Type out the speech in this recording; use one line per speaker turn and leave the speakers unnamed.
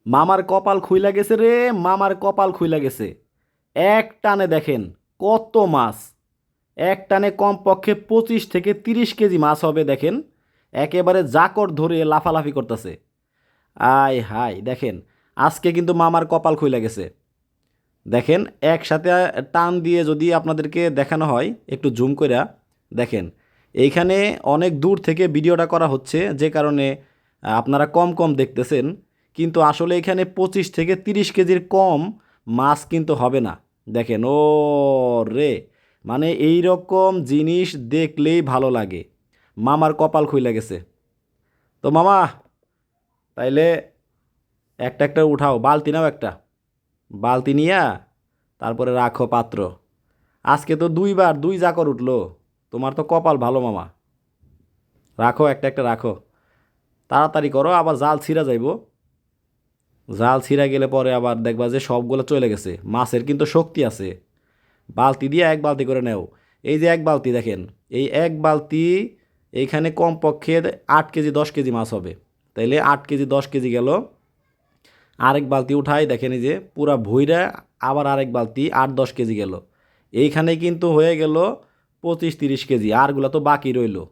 মামার কপাল খুইলা গেছে রে, মামার কপাল খুইলা গেছে। এক টানে দেখেন কত মাছ। এক টানে কমপক্ষে 25 থেকে 30 কেজি মাছ হবে দেখেন। একেবারে জাকড় ধরে লাফালাফি করতেছে। আয় হায় দেখেন, আজকে কিন্তু মামার কপাল খুইলা গেছে। দেখেন একসাথে টান দিয়ে যদি আপনাদেরকে দেখানো হয় একটু জুম কইরা দেখেন, এইখানে অনেক দূর থেকে ভিডিওটা করা হচ্ছে যে কারণে আপনারা কম কম দেখতেছেন, কিন্তু আসলে এখানে 25 থেকে 30 কেজির কম মাছ কিন্তু হবে না। দেখেন ও রে, মানে এই রকম জিনিস দেখলেই ভালো লাগে। মামার কপাল খুইলা গেছে। তো মামা, তাইলে একটা একটা উঠাও, বালতি নাও একটা, বালতি নিয়া তারপরে রাখো পাত্র। আজকে তো দুইবার দুই জাকর উঠলো। তোমার তো কপাল ভালো মামা। রাখো একটা একটা রাখো, তাড়াতাড়ি করো, আবার জাল ছিঁড়া যাইবো। জাল ছিঁড়া গেলে পরে আবার দেখবা যে সবগুলো চলে গেছে। মাছের কিন্তু শক্তি আছে। বালতি দিয়ে এক বালতি করে নেও। এই যে এক বালতি দেখেন, এই এক বালতি এইখানে কমপক্ষে 8 কেজি 10 কেজি মাছ হবে। তাইলে 8 কেজি 10 কেজি গেল। আরেক বালতি উঠাই দেখেন, এই যে পুরা ভুইরা আবার আরেক বালতি 8 10 কেজি গেল। এইখানে কিন্তু হয়ে গেল 25 30 কেজি, আরগুলো তো বাকি রইলো।